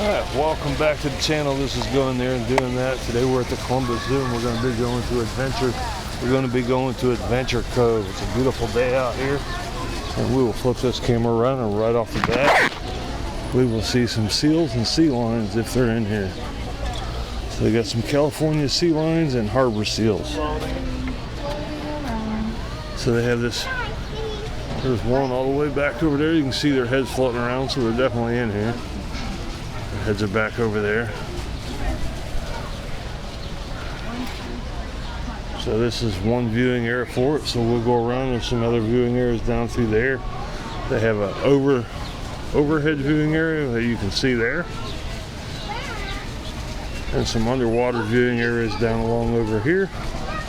Alright, welcome back to the channel. This is going there and doing that. Today we're at the Columbus Zoo and we're going to be going to Adventure Cove. It's a beautiful day out here. And we will flip this camera around and right off the bat, we will see some seals and sea lions if they're in here. So they got some California sea lions and harbor seals. So they have this, there's one all the way back over there. You can see their heads floating around, so they're definitely in here. Their heads are back over there. So this is one viewing area for it, so we'll go around. There's some other viewing areas down through there. They have an overhead viewing area that you can see there. And some underwater viewing areas down along over here.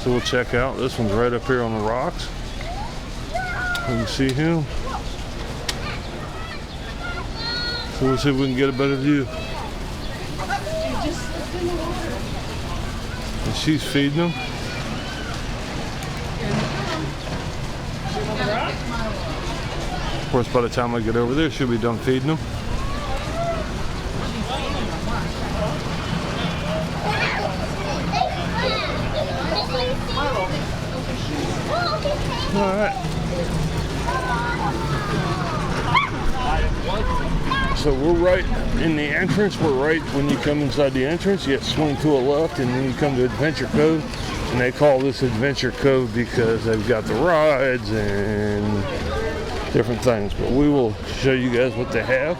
So we'll check out. This one's right up here on the rocks. You can see him. So we'll see if we can get a better view. And she's feeding them. Of course, by the time I get over there, she'll be done feeding them. All right. So we're right in the entrance. We're right when you come inside the entrance. You have to swing to a left, and then you come to Adventure Cove. And they call this Adventure Cove because they've got the rides and different things. But we will show you guys what they have.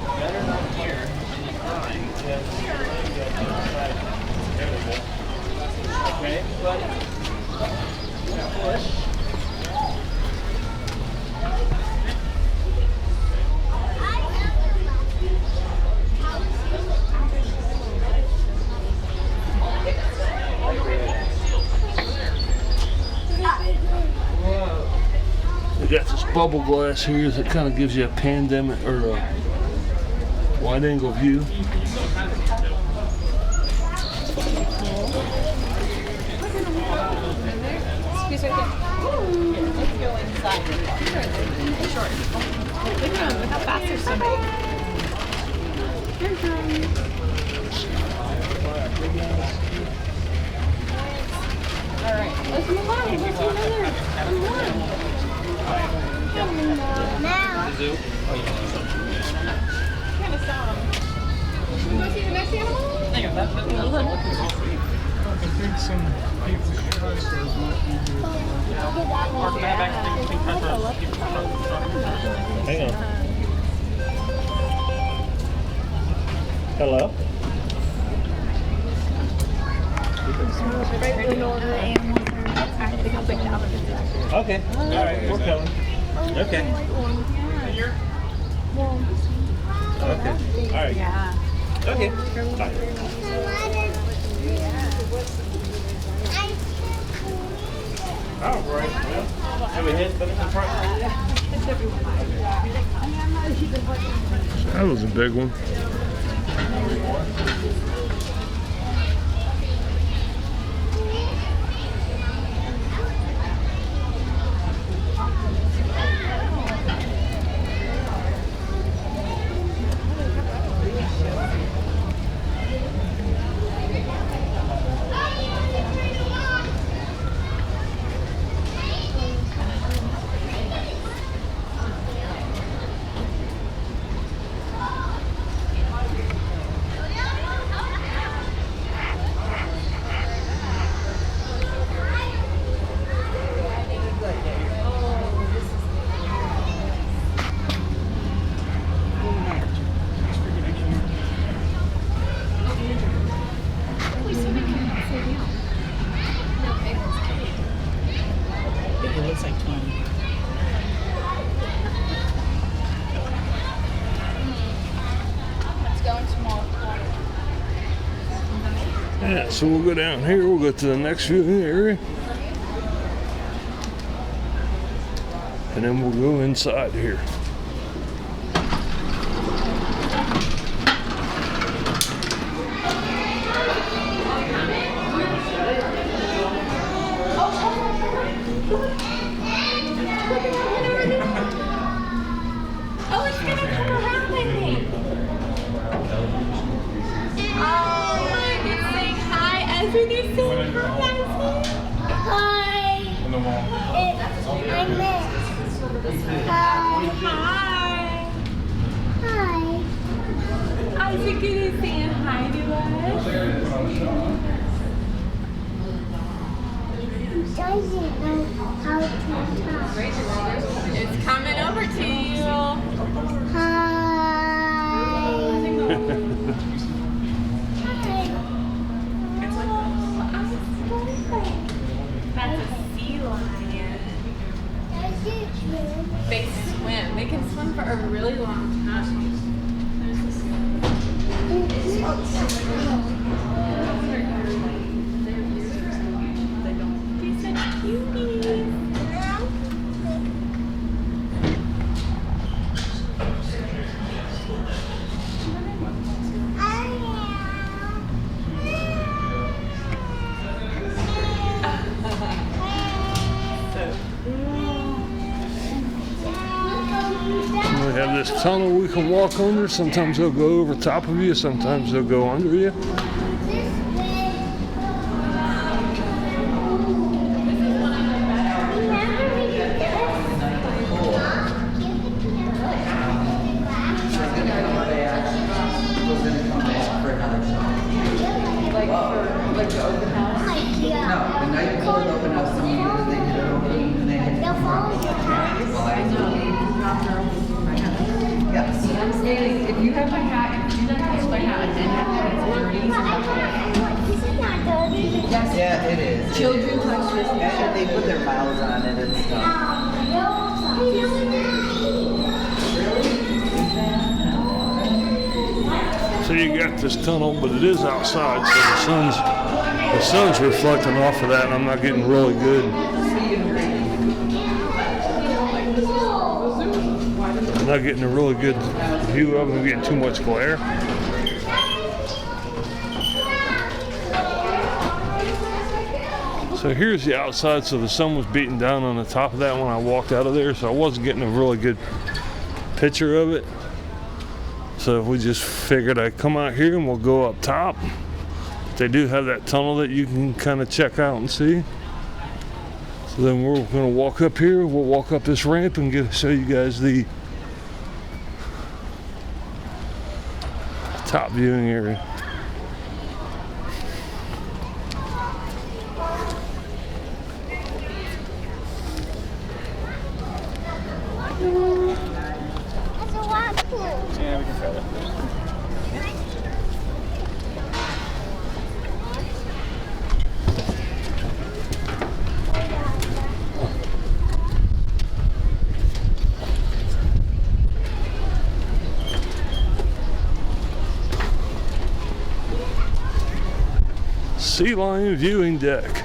We got this bubble glass here that kind of gives you a pandemic or a wide angle view. Squeeze right there. Let's go inside. Short. Look at them. Look how fast they're swimming. All right. Let's move on. Let's move on. Now. Kind of saw them. Should we go see the next animal? I think some people transfers might be good. Hang on. Hello? Okay. All right, we're coming. Okay. Okay. All right. Yeah. Okay. Bye. All right. Have we hit the front? That was a big one. Yeah, so we'll go down here, we'll go to the next viewing area. And then we'll go inside here. Oh, it's gonna come around, I think. Izzy, they're saying hi, Izzy. Hi. On the wall. I missed. Hi. Hi. Isaac is saying hi to us. Doesn't know how to talk. It's coming over to you. Hi. That's a sea lion. Does it swim? They swim. They can swim for a really long time. These are cuties. We have this tunnel we can walk under. Sometimes they'll go over top of you, sometimes they'll go under you. Like the open house. No, the night before the open house, someone did it, they did it open, and they had They'll follow your path. Well, I know. Yes. I'm saying, if you have my hat, if you don't touch my hat, and then it's dirty. This is not dirty. Yeah, it is. Children touch this. And they put their mouths on it and stuff. So you got this tunnel, but it is outside, so the sun's reflecting off of that, and I'm not getting really good. I'm not getting a really good view of it. I'm getting too much glare. So here's the outside, so the sun was beating down on the top of that when I walked out of there, so I wasn't getting a really good picture of it. So we just figured I'd come out here and we'll go up top. They do have that tunnel that you can kind of check out and see. So then we're gonna walk up here, we'll walk up this ramp and show you guys the top viewing area. That's a lot cool. Yeah, we can try that. Sea lion viewing deck.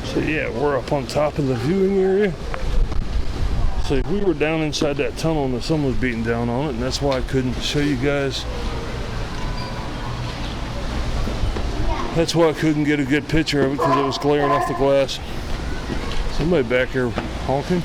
So yeah, we're up on top of the viewing area. So we were down inside that tunnel and the sun was beating down on it, and that's why I couldn't show you guys. That's why I couldn't get a good picture of it, because it was glaring off the glass. Somebody back here honking.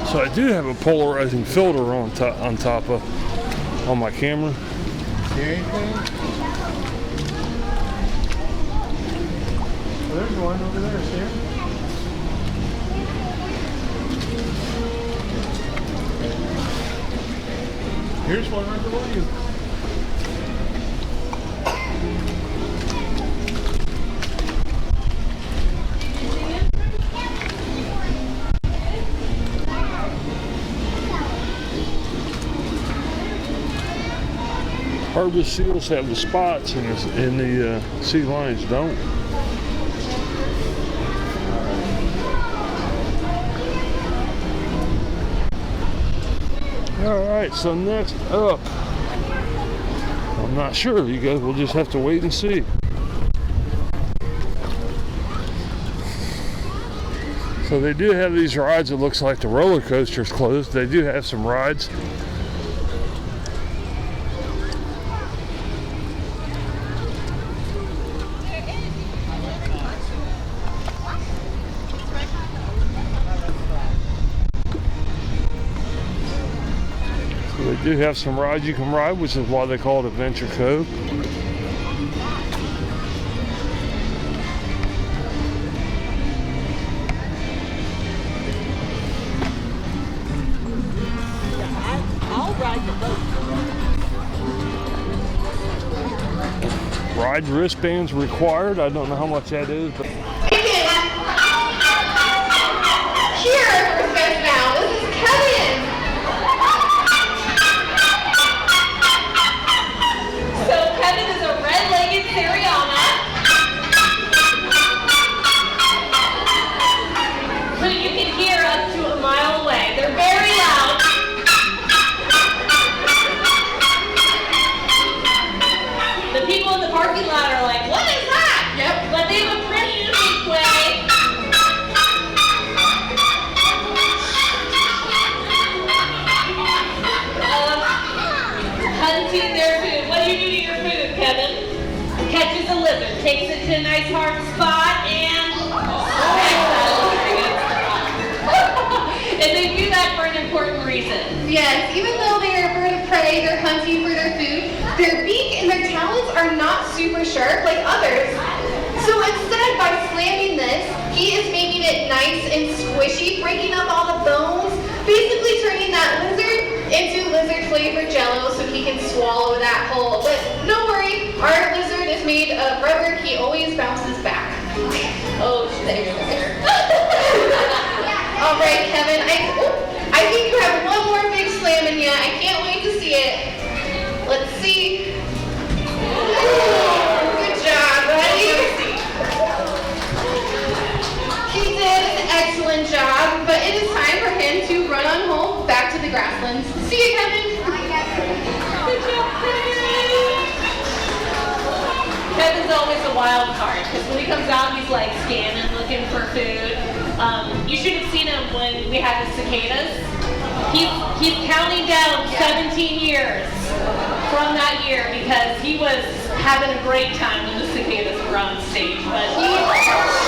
So I do have a polarizing filter on my camera. See anything? Oh, there's one over there, see her? Here's one right below you. Harbor seals have the spots and the sea lions don't. Alright, so next up, I'm not sure, you guys will just have to wait and see. So they do have these rides. It looks like the roller coaster's closed. They do have some rides. They do have some rides you can ride, which is why they call it Adventure Cove. I'll ride the boat. Ride wristbands required. I don't know how much that is, but Here are our first guest now. This is Kevin. So Kevin is a red-legged Syriana who you can hear up to a mile away. They're very loud. The people in the parking lot are like, "What is that?" Yep. But they have a pretty unique way of hunting their food. What do you do to your food, Kevin? Catches a lizard, takes it to a nice hard spot, and smacks that lizard against the rock. And they do that for an important reason. Yes, even though they are a bird of prey, they're hunting for their food, their beak and their talons are not super sharp like others. So instead, by slamming this, he is making it nice and squishy, breaking up all the bones, basically turning that lizard into lizard-flavored jello so he can swallow that whole. But don't worry, our lizard is made of rubber. He always bounces back. Oh, there. All right, Kevin, I think you have one more big slam in you. I can't wait to see it. Let's see. Good job, buddy. He did an excellent job, but it is time for him to run on home back to the grasslands. See you, Kevin. Good job, Kevin. Kevin's always a wild card because when he comes out, he's like scanning, looking for food. You should have seen him when we had the cicadas. He's counting down 17 years from that year because he was having a great time when the cicadas were on stage. But he sure was.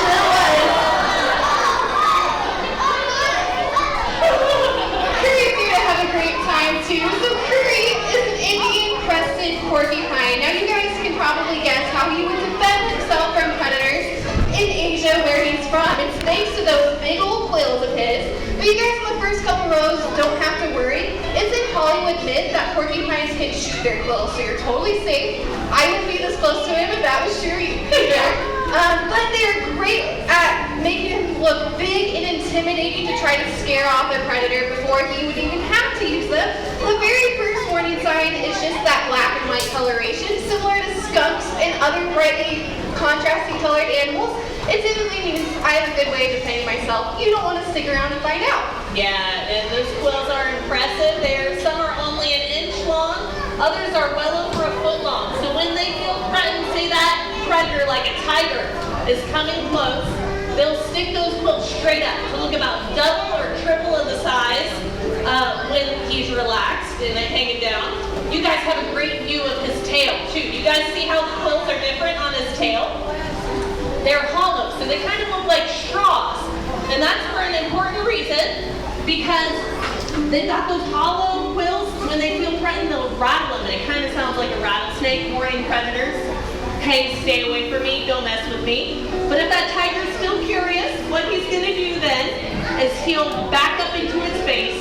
Curry appeared to have a great time too. So Curry is an Indian-crested porcupine. Now you guys can probably guess how he would defend himself from predators in Asia where he's from. It's thanks to those big old quills of his. But you guys in the first couple rows don't have to worry. It's a Hollywood myth that porcupines can shoot their quills, so you're totally safe. I wouldn't be this close to him if that was true either. But they're great at making him look big and intimidating to try to scare off a predator before he would even have to use them. The very first warning sign is just that black and white coloration, similar to skunks and other brightly contrasting colored animals. It typically means I have a good way of defending myself. You don't want to stick around and find out. Yeah, and those quills are impressive. Some are only an inch long, others are well over a foot long. So when they feel threatened, say that predator like a tiger is coming close, they'll stick those quills straight up to look about double or triple of the size when he's relaxed and they're hanging down. You guys have a great view of his tail too. You guys see how the quills are different on his tail? They're hollow, so they kind of look like straws. And that's for an important reason, because they've got those hollow quills. When they feel threatened, they'll rattle them, and it kind of sounds like a rattlesnake. snake warning predators, hey, stay away from me, don't mess with me. But if that tiger's still curious, what he's gonna do then is he'll back up into its face,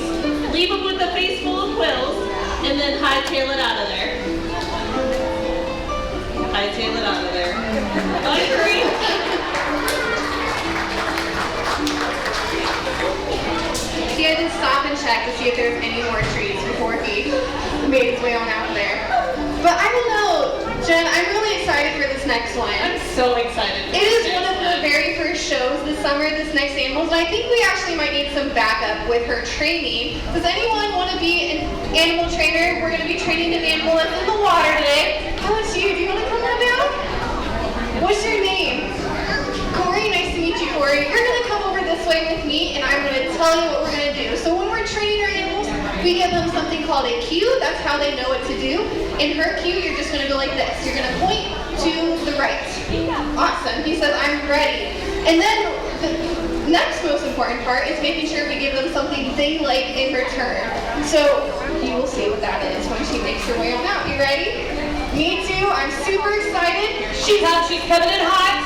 leave him with a face full of quills, and then hightail it out of there. Hightail it out of there. I agree. He had to stop and check to see if there was any more trees before he made his way on out of there. But I don't know, Jen, I'm really excited for this next one. I'm so excited. It is one of the very first shows this summer, this next animals, and I think we actually might need some backup with her training. Does anyone want to be an animal trainer? We're going to be training an animal that's in the water today. How about you? Do you want to come on out? What's your name? Corey, nice to meet you, Corey. You're going to come over this way with me, and I'm going to tell you what we're going to do. So when we're training our animals, we give them something called a cue. That's how they know what to do. In her cue, you're just going to go like this. You're going to point to the right. Awesome. He says, I'm ready. And then the next most important part is making sure we give them something they like in return. So you will see what that is when she makes her way on out. You ready? Me too. I'm super excited. She's coming in hot.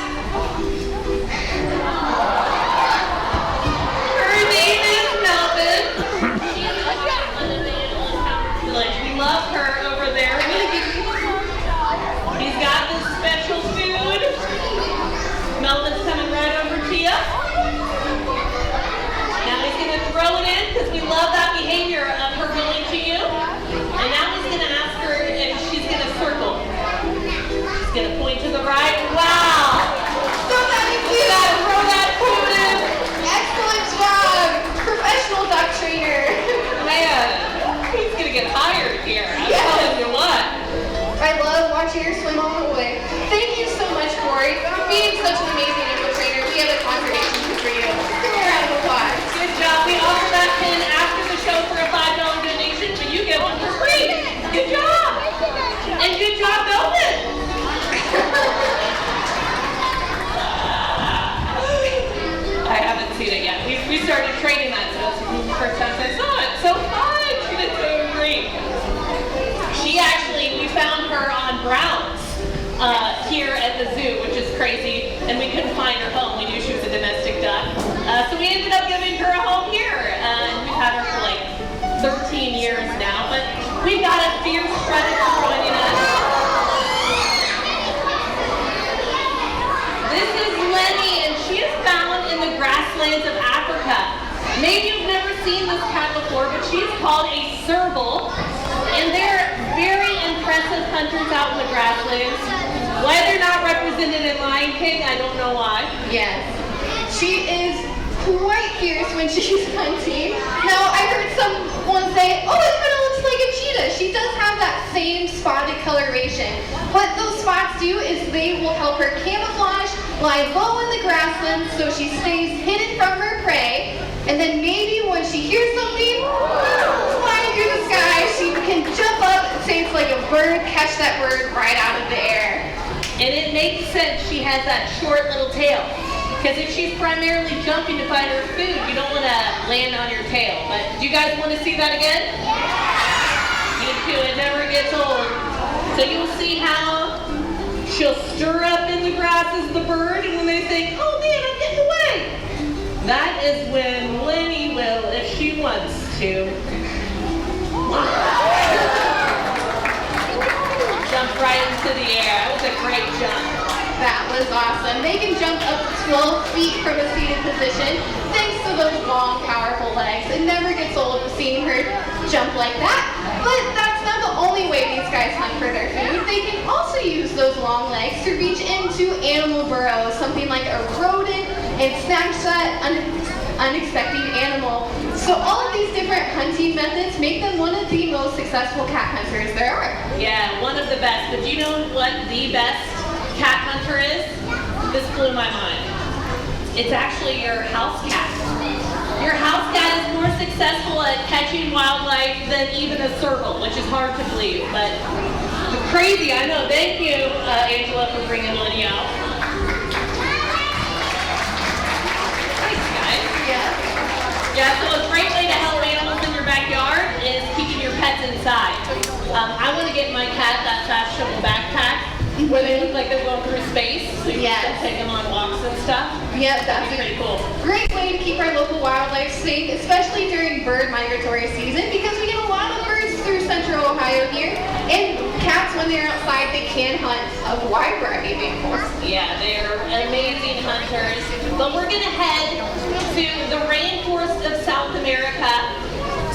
Her name is Melvin. Like, we love her over there. He's got this special food. Melvin's coming right over to you. Now he's going to throw it in because we love that behavior of her going to you. And now he's going to ask her if she's going to circle. She's going to point to the right. Wow! You gotta throw that food in. Excellent job, professional duck trainer. Man, he's gonna get hired here. I'm telling you what. I love watching her swim all the way. Thank you so much, Corey, for being such an amazing animal trainer. We have a conservation for you. Give her a round of applause. Good job. We offer that pin after the show for a $5 donation, but you get one for free. Good job. And good job, Melvin. I haven't seen it yet. We started training that, so this is the first time I saw it. So fun! She did so great. We found her on Browns here at the zoo, which is crazy, and we couldn't find her home. We knew she was a domestic duck. So we ended up giving her a home here, and we've had her for like 13 years now, but we've got a fierce predator joining us. This is Lenny, and she is found in the grasslands of Africa. Maybe you've never seen this cat before, but she's called a serval, and they're very impressive hunters out in the grasslands. Why they're not represented in Lion King, I don't know why. Yes. She is quite fierce when she's hunting. Now, I heard someone say, oh, it kind of looks like a cheetah. She does have that same spotted coloration. What those spots do is they will help her camouflage, lie low in the grasslands so she stays hidden from her prey, and then maybe when she hears something flying through the sky, she can jump up and say it's like a bird, catch that bird right out of the air. And it makes sense she has that short little tail. Because if she's primarily jumping to find her food, you don't want to land on your tail. But do you guys want to see that again? Me too, it never gets old. So you'll see how she'll stir up in the grass as the bird, and when they think, oh man, I'm getting away, that is when Lenny will, if she wants to, jump right into the air. That was a great jump. That was awesome. They can jump up to 12 feet from a seated position thanks to those long, powerful legs. It never gets old seeing her jump like that. But that's not the only way these guys hunt for their food. They can also use those long legs to reach into animal burrows, something like a rodent, and snatch that unexpected animal. So all of these different hunting methods make them one of the most successful cat hunters there are. Yeah, one of the best. But do you know what the best cat hunter is? This blew my mind. It's actually your house cat. Your house cat is more successful at catching wildlife than even a serval, which is hard to believe, but crazy, I know. Thank you, Angela, for bringing Lenny out. Thanks, guys. Yeah, so a great way to help animals in your backyard is keeping your pets inside. I want to get my cat that fast shovel back where they look like they're going through space. So you can take them on walks and stuff. Yep, that's Pretty cool. great way to keep our local wildlife safe, especially during bird migratory season, because we get a lot of birds through central Ohio here. And cats, when they're outside, they can hunt a wide variety of animals. Yeah, they're amazing hunters. But we're going to head to the rainforest of South America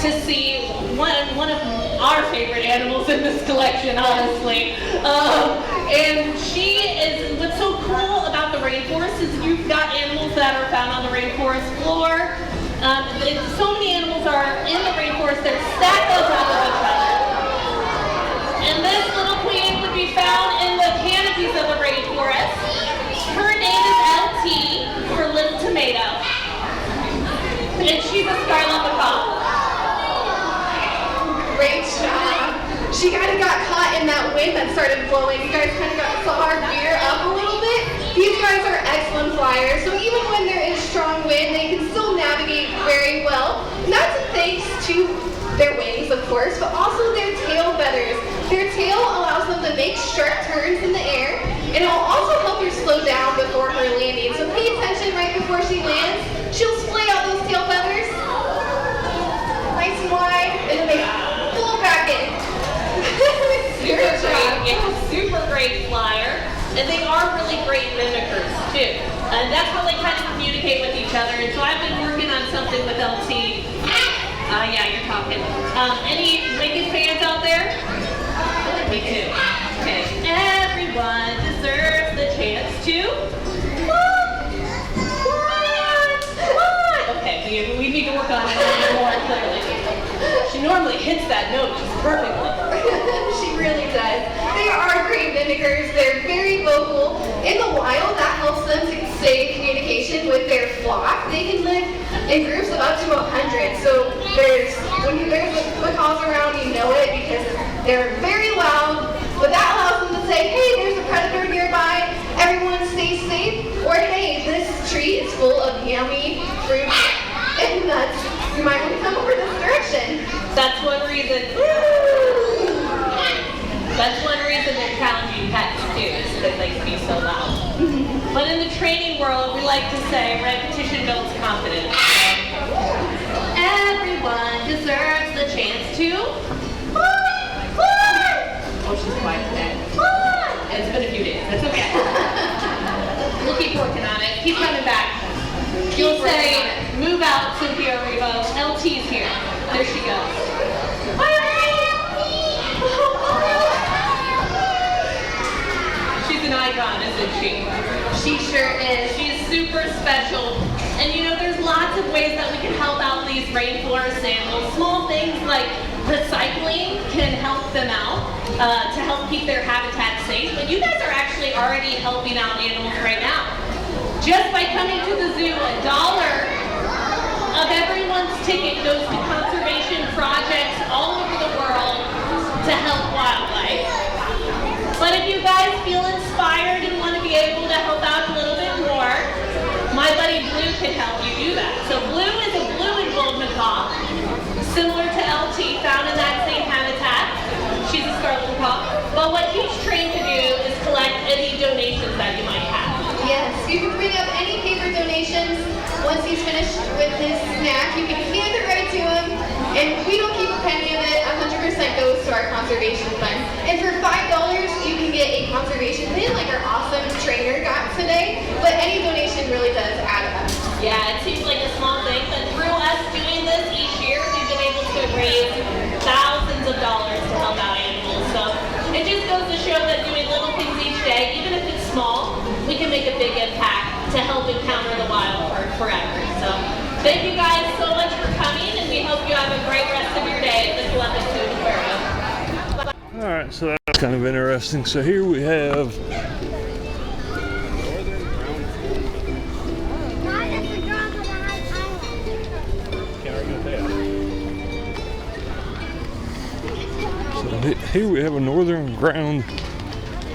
to see one of our favorite animals in this collection, honestly. And what's so cool about the rainforest is you've got animals that are found on the rainforest floor. So many animals are in the rainforest that are stacked on top of each other. And this little queen would be found in the canopies of the rainforest. Her name is LT for Little Tomato. And she's a scarlet macaw. Great job. She kind of got caught in that wind that started blowing. You guys kind of saw her veer up a little bit. These guys are excellent flyers, so even when there is strong wind, they can still navigate very well. And that's thanks to their wings, of course, but also their tail feathers. Their tail allows them to make sharp turns in the air, and it will also help her slow down before her landing. So pay attention right before she lands. She'll splay out those tail feathers, nice and wide, and then they pull back in. Super great flyer. And they are really great mimickers, too. And that's how they kind of communicate with each other. And so I've been working on something with LT. Yeah, you're talking. Any Lincoln fans out there? Me too. Okay. Everyone deserves the chance to. What? Okay, we need to work on it a little more clearly. She normally hits that note just perfectly. She really does. They are great mimickers. They're very vocal. In the wild, that helps them to stay in communication with their flock. They can live in groups of up to 100. So when there's macaws around, you know it because they're very loud. But that allows them to say, hey, there's a predator nearby. Everyone stay safe. Or hey, this tree is full of yummy fruit and nuts. You might want to come over this direction. That's one reason. That's one reason they're challenging pets too, is because they can be so loud. But in the training world, we like to say repetition builds confidence. Everyone deserves the chance to. Oh, she's quiet today. It's been a few days. That's okay. We'll keep working on it. Keep coming back. You'll say, move out, Cynthia Revo. LT's here. There she goes. She's an icon, isn't she? She sure is. She's super special. And you know, there's lots of ways that we can help out these rainforest animals. Small things like recycling can help them out to help keep their habitat safe. But you guys are actually already helping out animals right now. Just by coming to the zoo, $1 of everyone's ticket goes to conservation projects all over the world to help wildlife. But if you guys feel inspired and want to be able to help out a little bit more, my buddy Blue can help you do that. So Blue is a blue and gold macaw, similar to LT, found in that same habitat. She's a scarlet macaw. But what he's trained to do is collect any donations that you might have. Yes, you can bring up any paper donations. Once he's finished with his snack, you can hand it right to him. And we don't keep a penny of it. 100% goes to our conservation fund. And for $5, you can get a conservation pin like our awesome trainer got today. But any donation really does add up. Yeah, it seems like a small thing, but through us doing this each year, we've been able to raise thousands of dollars to help out animals. So it just goes to show that doing little things each day, even if it's small, we can make a big impact to help encounter the wild forever. So thank you guys so much for coming, and we hope you have a great rest of your day at the Columbus Zoo Aquarium. All right, so that's kind of interesting. So here we have here we have a northern ground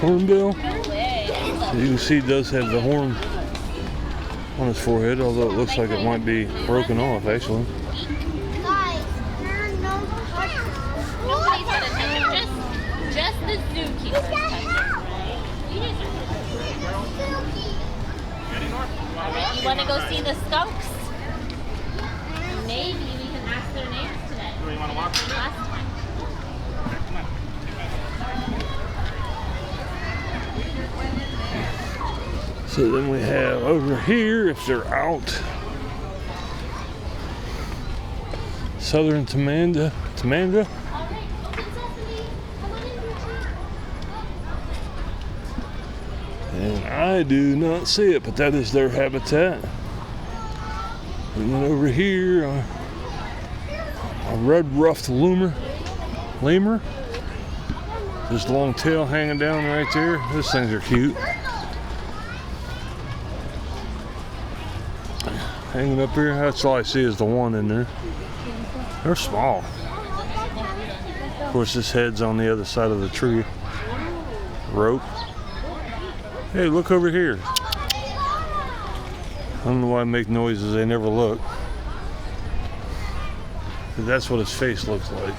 hornbill. So you can see it does have the horn on his forehead, although it looks like it might be broken off actually. Guys, nobody's gonna touch him. Just the zookeepers touch him. You want to go see the skunks? Maybe we can ask their names today. You want to walk with Last time. So then we have over here, if they're out, Southern Tamanda. All right, open sesame. Come on in, Richard. And I do not see it, but that is their habitat. And then over here, a red-ruffed lemur. This long tail hanging down right there. Those things are cute. Hanging up here, that's all I see is the one in there. They're small. Of course, this head's on the other side of the tree. Rope. Hey, look over here. I don't know why I make noises, they never look. But that's what his face looks like.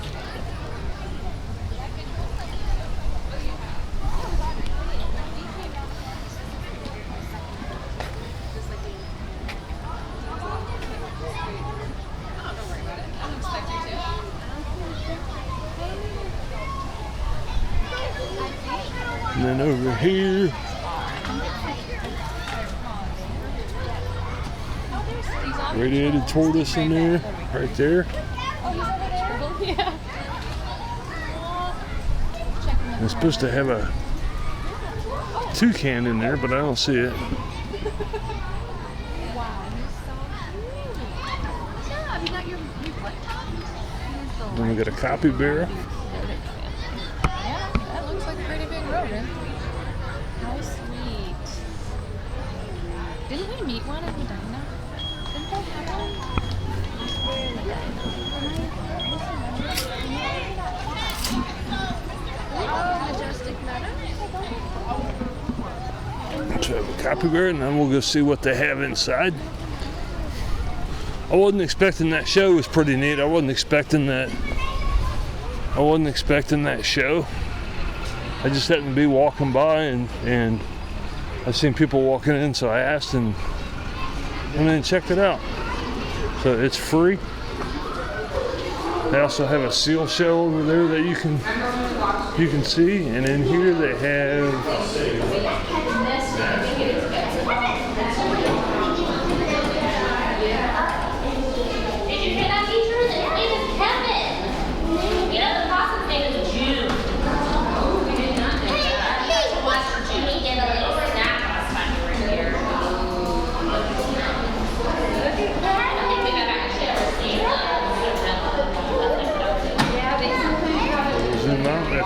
And then over here, radiated tortoise in there, right there. Yeah. I'm supposed to have a toucan in there, but I don't see it. Then we got a capybara. Yeah, that looks like a pretty big rodent. How sweet. Didn't we meet one in Medina? Didn't they have one? Oh, Majestic Meadow. So we have a capybara, and then we'll go see what they have inside. I wasn't expecting that show. It was pretty neat. I wasn't expecting that show. I just happened to be walking by and I've seen people walking in, so I asked and then checked it out. So it's free. They also have a seal show over there that you can see, and in here they have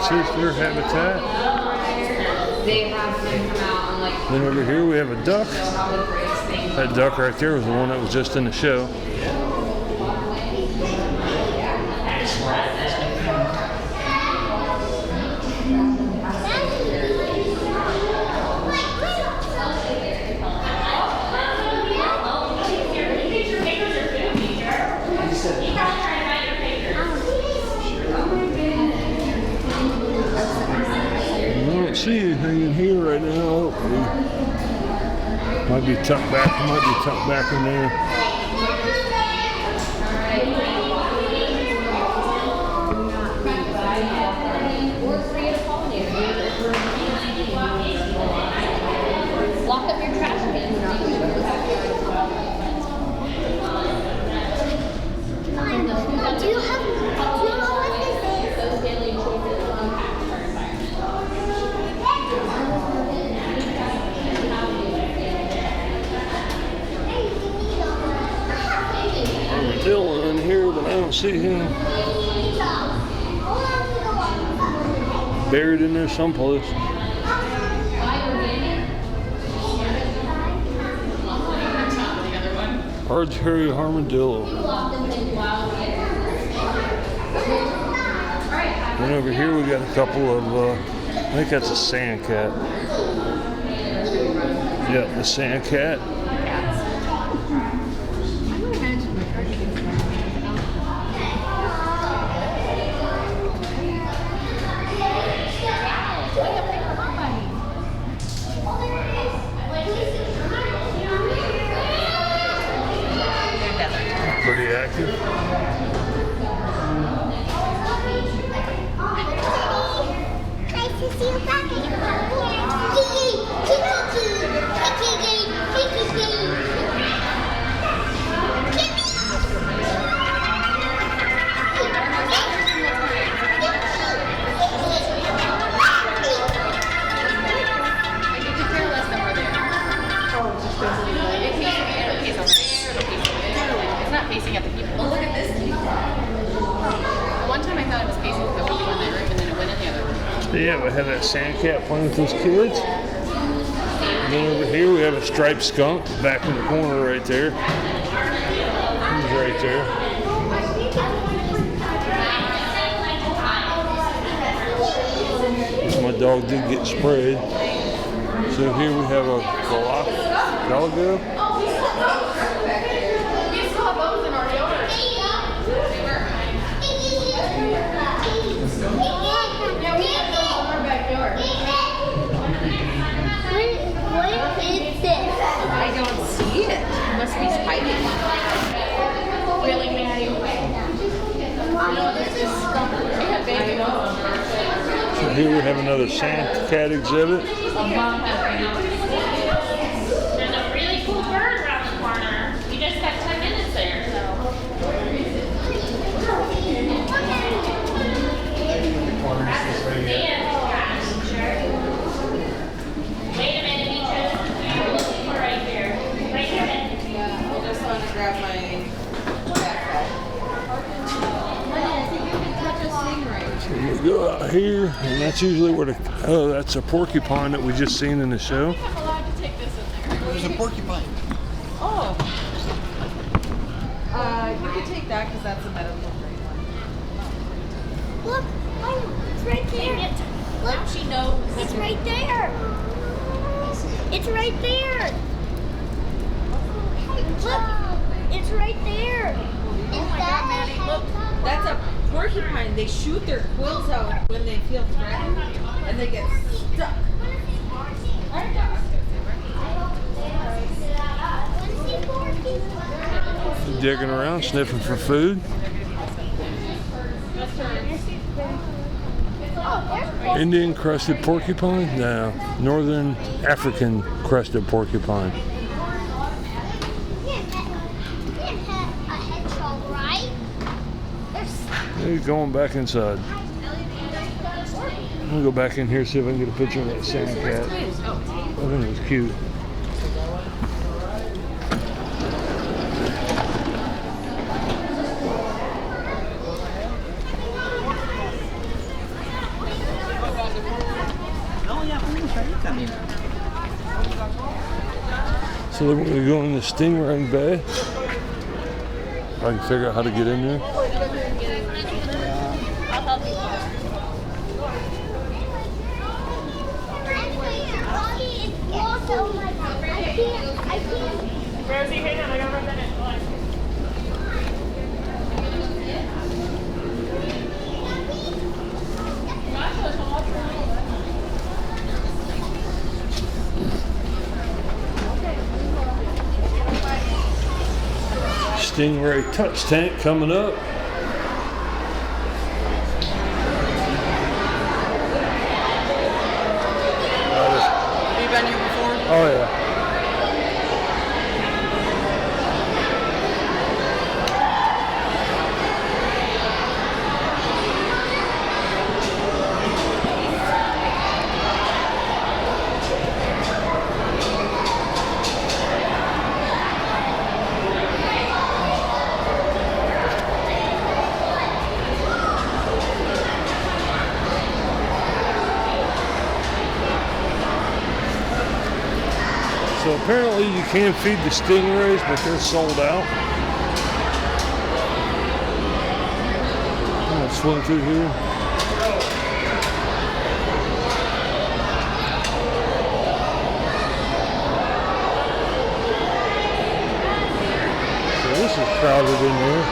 that's their habitat. They have to come out and like. Then over here we have a duck. That duck right there was the one that was just in the show. I don't see anything in here right now. Might be tucked back. Might be tucked back in there. Lock up your trash can. Do you know what this is? Those daily choices unpack our Armadillo in here, but I don't see him. Buried in there someplace. Hard-hairy armadillo. Then over here we got a couple of, I think that's a sand cat. Yeah, the sand cat. see you back in your It's not facing at the people. Oh, look at this key. One time I thought it was facing the window in the room and then it went in the other room. Yeah, we have that sand cat playing with those kids. And then over here we have a striped skunk back in the corner right there. He's right there. My dog did get sprayed. So here we have a galago. We saw those in our yard. Yeah, we had those in our backyard. What is this? I don't see it. It must be hiding. Really, Maddie? So here we have another sand cat exhibit. There's a really cool bird around the corner. You just got 10 minutes there, so. Wait a minute, Misha. You're looking for right here. Right here. I just want to grab my backpack. So we go out here, and that's usually where that's a porcupine that we just seen in the show. There's a porcupine. Oh. You can take that because that's a medical grade one. Look, it's right there. Look, she knows. It's right there. It's right there. Look, it's right there. Is that Maddie? Look, That's a porcupine. They shoot their quills out when they feel threatened and they get stuck. Digging around, sniffing for food. Indian crested porcupine? No, northern African crested porcupine. He's going back inside. I'm gonna go back in here see if I can get a picture of that sand cat. I think it was cute. So then we're going to go in the Stingray Bay. If I can figure out how to get in there. Rosie, hang on, I gotta rub that in. Stingray touch tank coming up. Have you been here before? Oh yeah. So apparently you can feed the stingrays, but they're sold out. I'm gonna swing through here. So this is crowded in here.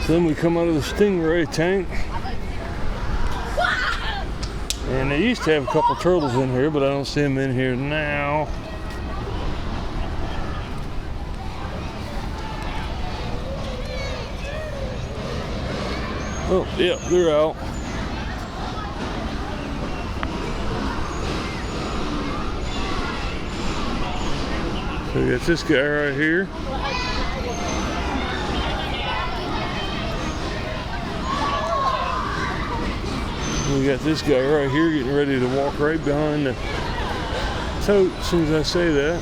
So then we come out of the Stingray tank. And they used to have a couple turtles in here, but I don't see them in here now. Oh, yeah, they're out. So we got this guy right here. We got this guy right here getting ready to walk right behind the tote as soon as I say that.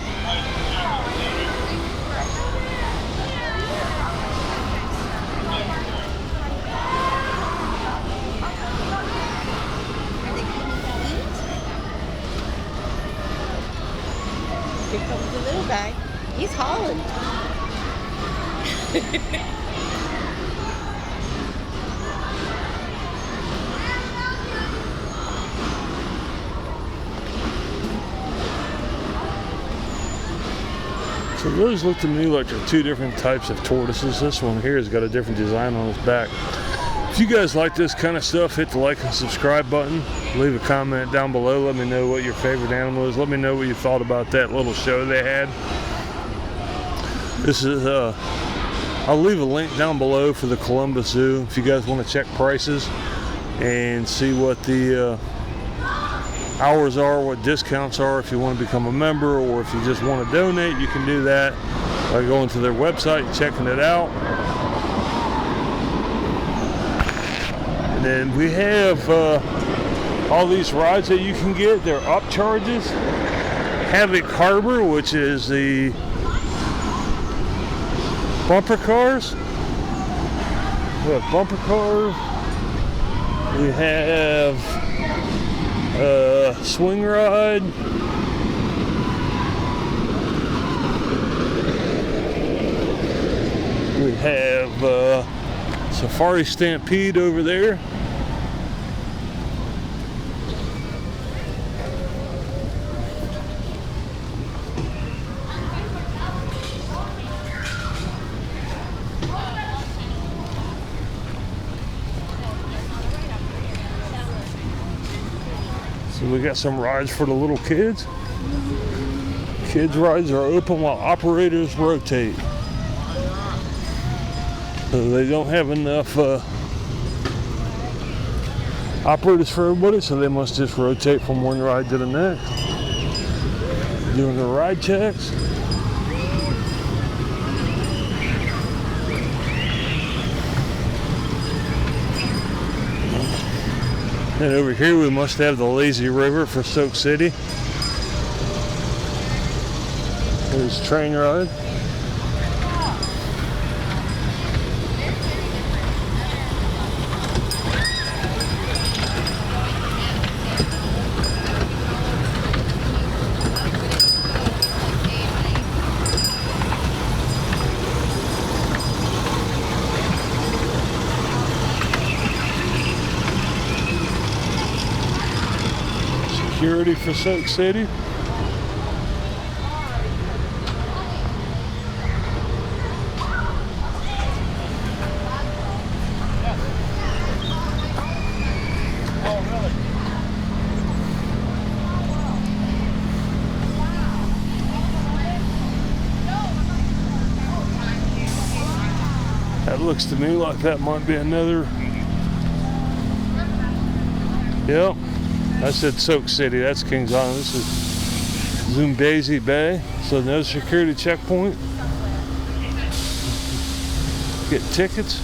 Here comes the little guy. He's hauling. So those look to me like they're two different types of tortoises. This one here has got a different design on its back. If you guys like this kind of stuff, hit the like and subscribe button. Leave a comment down below. Let me know what your favorite animal is. Let me know what you thought about that little show they had. This is, I'll leave a link down below for the Columbus Zoo if you guys want to check prices and see what the hours are, what discounts are. If you want to become a member or if you just want to donate, you can do that by going to their website and checking it out. And then we have all these rides that you can get. They're up charges. Havoc Harbor, which is the bumper cars. We have bumper cars. We have swing ride. We have Safari Stampede over there. So we got some rides for the little kids. Kids rides are open while operators rotate. So they don't have enough operators for everybody, so they must just rotate from one ride to the next. Doing the ride checks. And over here we must have the lazy river for Soak City. There's train ride. Security for Soak City. That looks to me like that might be another. Yep. I said Soak City, that's Kings Island. This is Stingray Bay, so no security checkpoint. Get tickets.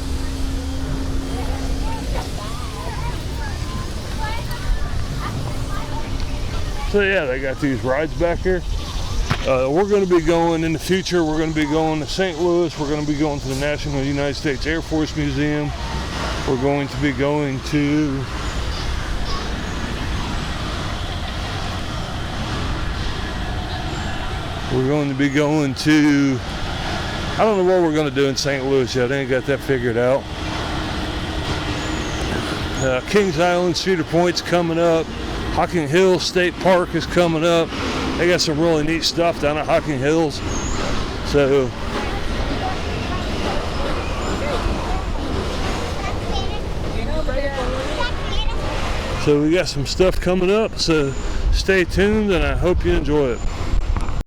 So yeah, they got these rides back here. We're going to be going in the future, we're going to be going to St. Louis, we're going to be going to the National United States Air Force Museum. We're going to be going to I don't know what we're going to do in St. Louis yet. I ain't got that figured out. Kings Island, Cedar Point's coming up. Hocking Hills State Park is coming up. They got some really neat stuff down at Hocking Hills. So So we got some stuff coming up, so stay tuned and I hope you enjoy it.